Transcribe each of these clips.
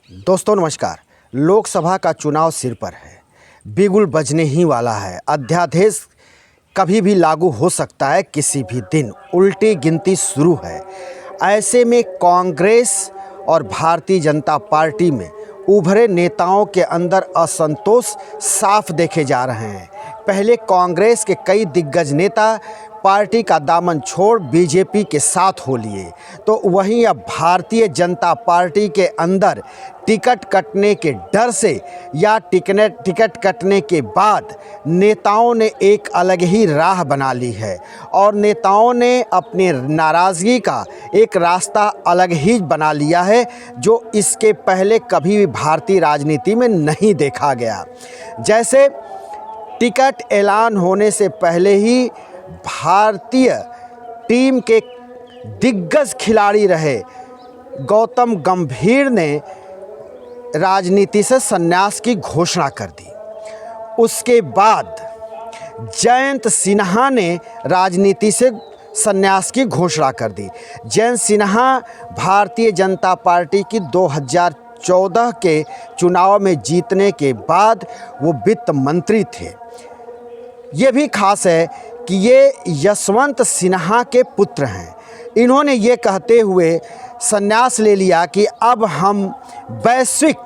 दोस्तों नमस्कार। लोकसभा का चुनाव सिर पर है, बिगुल बजने ही वाला है। अध्यादेश कभी भी लागू हो सकता है, किसी भी दिन उल्टी गिनती शुरू है। ऐसे में कांग्रेस और भारतीय जनता पार्टी में उभरे नेताओं के अंदर असंतोष साफ देखे जा रहे हैं। पहले कांग्रेस के कई दिग्गज नेता पार्टी का दामन छोड़ बीजेपी के साथ हो लिए, तो वहीं अब भारतीय जनता पार्टी के अंदर टिकट कटने के डर से या टिकट कटने के बाद नेताओं ने एक अलग ही राह बना ली है और नेताओं ने अपनी नाराज़गी का एक रास्ता अलग ही बना लिया है, जो इसके पहले कभी भी भारतीय राजनीति में नहीं देखा गया। जैसे टिकट ऐलान होने से पहले ही भारतीय टीम के दिग्गज खिलाड़ी रहे गौतम गंभीर ने राजनीति से संन्यास की घोषणा कर दी। उसके बाद जयंत सिन्हा ने राजनीति से संन्यास की घोषणा कर दी। जयंत सिन्हा भारतीय जनता पार्टी की 2014 के चुनाव में जीतने के बाद वो वित्त मंत्री थे। ये भी खास है कि ये यशवंत सिन्हा के पुत्र हैं। इन्होंने ये कहते हुए संन्यास ले लिया कि अब हम वैश्विक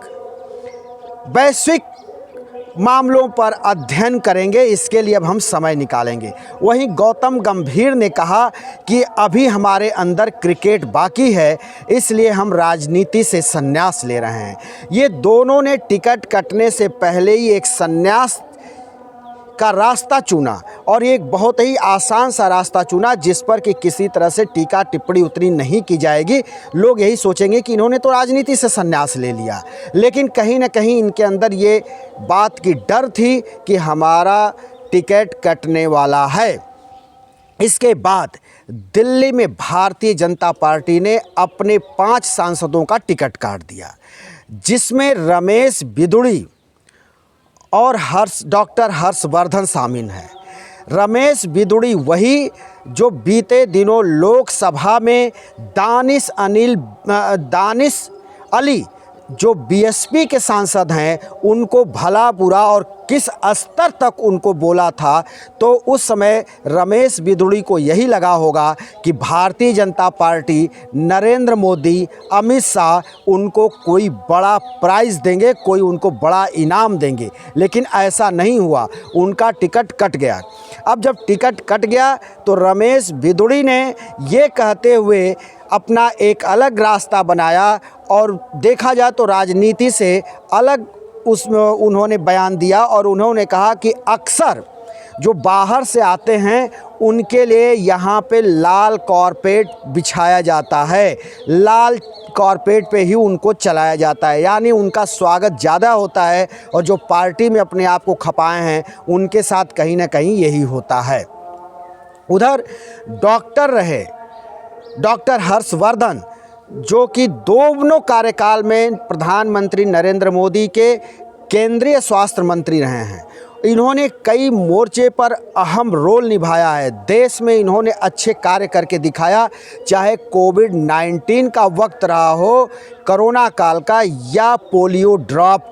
मामलों पर अध्ययन करेंगे, इसके लिए अब हम समय निकालेंगे। वहीं गौतम गंभीर ने कहा कि अभी हमारे अंदर क्रिकेट बाकी है, इसलिए हम राजनीति से संन्यास ले रहे हैं। ये दोनों ने टिकट कटने से पहले ही एक संन्यास का रास्ता चुना और एक बहुत ही आसान सा रास्ता चुना, जिस पर कि किसी तरह से टीका टिप्पणी उतनी नहीं की जाएगी। लोग यही सोचेंगे कि इन्होंने तो राजनीति से संन्यास ले लिया, लेकिन कहीं ना कहीं इनके अंदर ये बात की डर थी कि हमारा टिकट कटने वाला है। इसके बाद दिल्ली में भारतीय जनता पार्टी ने अपने 5 सांसदों का टिकट काट दिया, जिसमें रमेश बिदुड़ी और डॉक्टर हर्षवर्धन शामिल हैं। रमेश बिदुड़ी वही जो बीते दिनों लोकसभा में दानिश अली जो बीएसपी के सांसद हैं, उनको भला बुरा और किस स्तर तक उनको बोला था, तो उस समय रमेश बिदुड़ी को यही लगा होगा कि भारतीय जनता पार्टी, नरेंद्र मोदी, अमित शाह उनको कोई बड़ा प्राइज़ देंगे, कोई उनको बड़ा इनाम देंगे। लेकिन ऐसा नहीं हुआ, उनका टिकट कट गया। अब जब टिकट कट गया तो रमेश बिदुड़ी ने ये कहते हुए अपना एक अलग रास्ता बनाया और देखा जाए तो राजनीति से अलग उसमें उन्होंने बयान दिया और उन्होंने कहा कि अक्सर जो बाहर से आते हैं उनके लिए यहाँ पे लाल कारपेट बिछाया जाता है, लाल कारपेट पे ही उनको चलाया जाता है, यानी उनका स्वागत ज़्यादा होता है और जो पार्टी में अपने आप को खपाए हैं उनके साथ कहीं ना कहीं यही होता है। उधर डॉक्टर हर्षवर्धन, जो कि दोनों कार्यकाल में प्रधानमंत्री नरेंद्र मोदी के केंद्रीय स्वास्थ्य मंत्री रहे हैं, इन्होंने कई मोर्चे पर अहम रोल निभाया है। देश में इन्होंने अच्छे कार्य करके दिखाया, चाहे कोविड-19 का वक्त रहा हो, कोरोना काल का या पोलियो ड्रॉप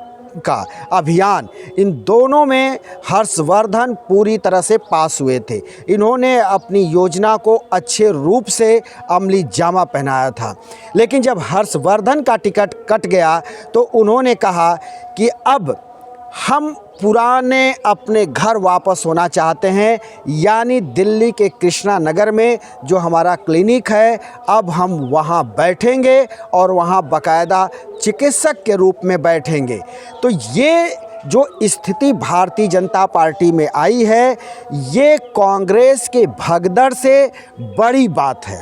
का अभियान, इन दोनों में हर्षवर्धन पूरी तरह से पास हुए थे। इन्होंने अपनी योजना को अच्छे रूप से अमली जामा पहनाया था। लेकिन जब हर्षवर्धन का टिकट कट गया तो उन्होंने कहा कि अब हम पुराने अपने घर वापस होना चाहते हैं, यानी दिल्ली के कृष्णा नगर में जो हमारा क्लिनिक है, अब हम वहाँ बैठेंगे और वहाँ बाकायदा चिकित्सक के रूप में बैठेंगे। तो ये जो स्थिति भारतीय जनता पार्टी में आई है, ये कांग्रेस के भगदड़ से बड़ी बात है।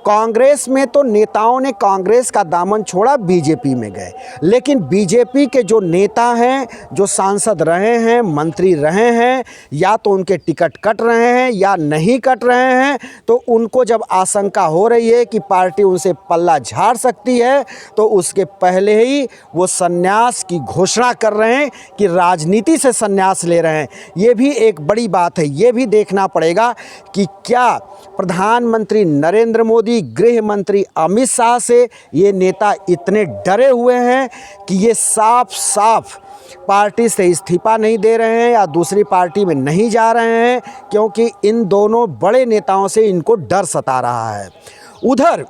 कांग्रेस में तो नेताओं ने कांग्रेस का दामन छोड़ा, बीजेपी में गए, लेकिन बीजेपी के जो नेता हैं, जो सांसद रहे हैं, मंत्री रहे हैं, या तो उनके टिकट कट रहे हैं या नहीं कट रहे हैं, तो उनको जब आशंका हो रही है कि पार्टी उनसे पल्ला झाड़ सकती है, तो उसके पहले ही वो संन्यास की घोषणा कर रहे हैं कि राजनीति से संन्यास ले रहे हैं। ये भी एक बड़ी बात है। ये भी देखना पड़ेगा कि क्या प्रधानमंत्री नरेंद्र मोदी कि गृह मंत्री अमित शाह से ये नेता इतने डरे हुए हैं कि ये साफ साफ पार्टी से इस्तीफा नहीं दे रहे हैं या दूसरी पार्टी में नहीं जा रहे हैं, क्योंकि इन दोनों बड़े नेताओं से इनको डर सता रहा है। उधर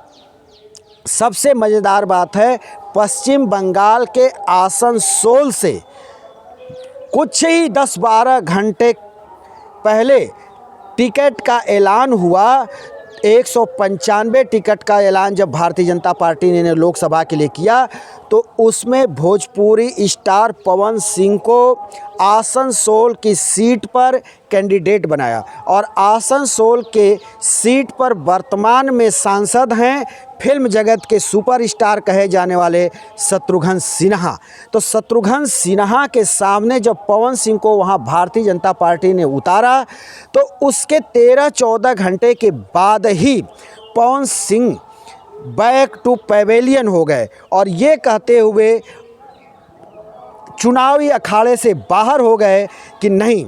सबसे मज़ेदार बात है, पश्चिम बंगाल के आसनसोल से कुछ ही 10-12 घंटे पहले टिकट का ऐलान हुआ। 195 टिकट का ऐलान जब भारतीय जनता पार्टी ने लोकसभा के लिए किया तो उसमें भोजपुरी स्टार पवन सिंह को आसनसोल की सीट पर कैंडिडेट बनाया और आसनसोल के सीट पर वर्तमान में सांसद हैं फिल्म जगत के सुपरस्टार कहे जाने वाले शत्रुघ्न सिन्हा। तो शत्रुघ्न सिन्हा के सामने जब पवन सिंह को वहां भारतीय जनता पार्टी ने उतारा तो उसके 13-14 घंटे के बाद ही Pawan Singh back to pavilion हो गए और ये कहते हुए चुनावी अखाड़े से बाहर हो गए कि नहीं,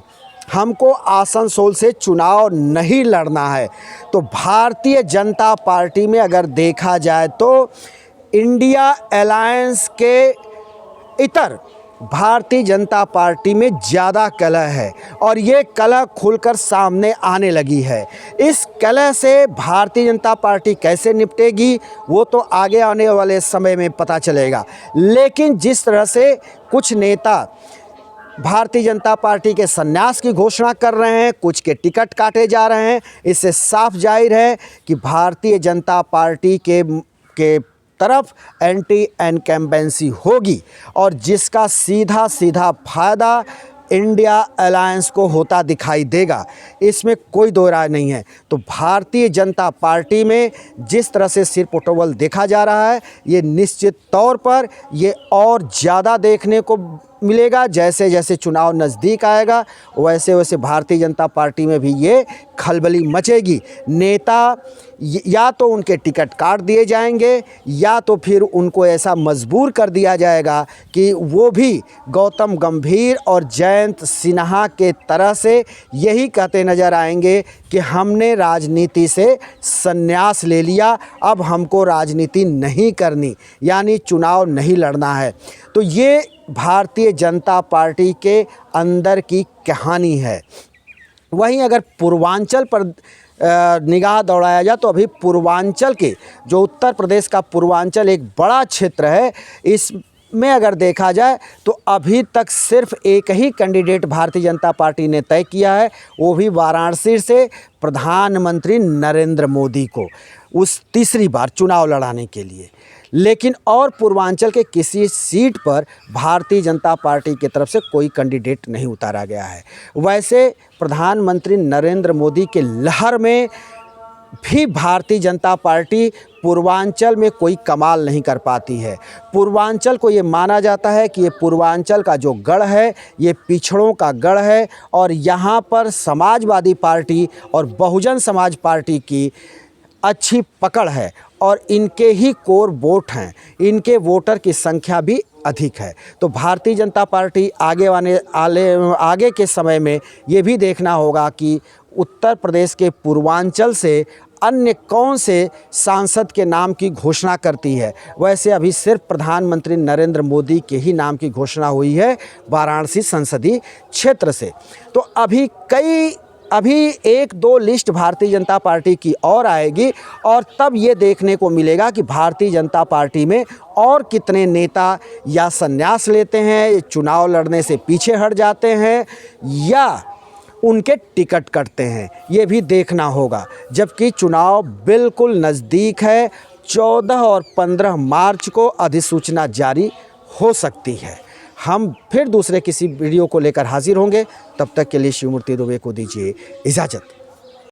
हमको आसनसोल से चुनाव नहीं लड़ना है। तो भारतीय जनता पार्टी में अगर देखा जाए तो इंडिया अलायंस के इतर भारतीय जनता पार्टी में ज़्यादा कलह है और ये कलह खुलकर सामने आने लगी है। इस कलह से भारतीय जनता पार्टी कैसे निपटेगी वो तो आगे आने वाले समय में पता चलेगा, लेकिन जिस तरह से कुछ नेता भारतीय जनता पार्टी के संन्यास की घोषणा कर रहे हैं, कुछ के टिकट काटे जा रहे हैं, इससे साफ जाहिर है कि भारतीय जनता पार्टी के तरफ एंटी इनकम्बेंसी होगी और जिसका सीधा सीधा फायदा इंडिया अलायंस को होता दिखाई देगा, इसमें कोई दो राय नहीं है। तो भारतीय जनता पार्टी में जिस तरह से सिर पुटोवल देखा जा रहा है, ये निश्चित तौर पर ये और ज़्यादा देखने को मिलेगा। जैसे जैसे चुनाव नज़दीक आएगा वैसे वैसे भारतीय जनता पार्टी में भी ये खलबली मचेगी। नेता या तो उनके टिकट काट दिए जाएंगे या तो फिर उनको ऐसा मजबूर कर दिया जाएगा कि वो भी गौतम गंभीर और जयंत सिन्हा के तरह से यही कहते नज़र आएंगे कि हमने राजनीति से संन्यास ले लिया, अब हमको राजनीति नहीं करनी, यानी चुनाव नहीं लड़ना है। तो ये भारतीय जनता पार्टी के अंदर की कहानी है। वहीं अगर पूर्वांचल पर निगाह दौड़ाया जाए तो अभी पूर्वांचल के जो उत्तर प्रदेश का पूर्वांचल एक बड़ा क्षेत्र है, इसमें अगर देखा जाए तो अभी तक सिर्फ एक ही कैंडिडेट भारतीय जनता पार्टी ने तय किया है, वो भी वाराणसी से प्रधानमंत्री नरेंद्र मोदी को उस तीसरी बार चुनाव लड़ाने के लिए। लेकिन और पूर्वांचल के किसी सीट पर भारतीय जनता पार्टी की तरफ से कोई कैंडिडेट नहीं उतारा गया है। वैसे प्रधानमंत्री नरेंद्र मोदी के लहर में भी भारतीय जनता पार्टी पूर्वांचल में कोई कमाल नहीं कर पाती है। पूर्वांचल को ये माना जाता है कि ये पूर्वांचल का जो गढ़ है ये पिछड़ों का गढ़ है और यहाँ पर समाजवादी पार्टी और बहुजन समाज पार्टी की अच्छी पकड़ है और इनके ही कोर वोट हैं, इनके वोटर की संख्या भी अधिक है। तो भारतीय जनता पार्टी आगे के समय में ये भी देखना होगा कि उत्तर प्रदेश के पूर्वांचल से अन्य कौन से सांसद के नाम की घोषणा करती है। वैसे अभी सिर्फ प्रधानमंत्री नरेंद्र मोदी के ही नाम की घोषणा हुई है वाराणसी संसदीय क्षेत्र से। तो अभी 1-2 लिस्ट भारतीय जनता पार्टी की और आएगी और तब ये देखने को मिलेगा कि भारतीय जनता पार्टी में और कितने नेता या संन्यास लेते हैं, चुनाव लड़ने से पीछे हट जाते हैं या उनके टिकट कटते हैं, ये भी देखना होगा। जबकि चुनाव बिल्कुल नज़दीक है, 14 और 15 मार्च को अधिसूचना जारी हो सकती है। हम फिर दूसरे किसी वीडियो को लेकर हाजिर होंगे, तब तक के लिए शिवमूर्ति दुबे को दीजिए इजाज़त।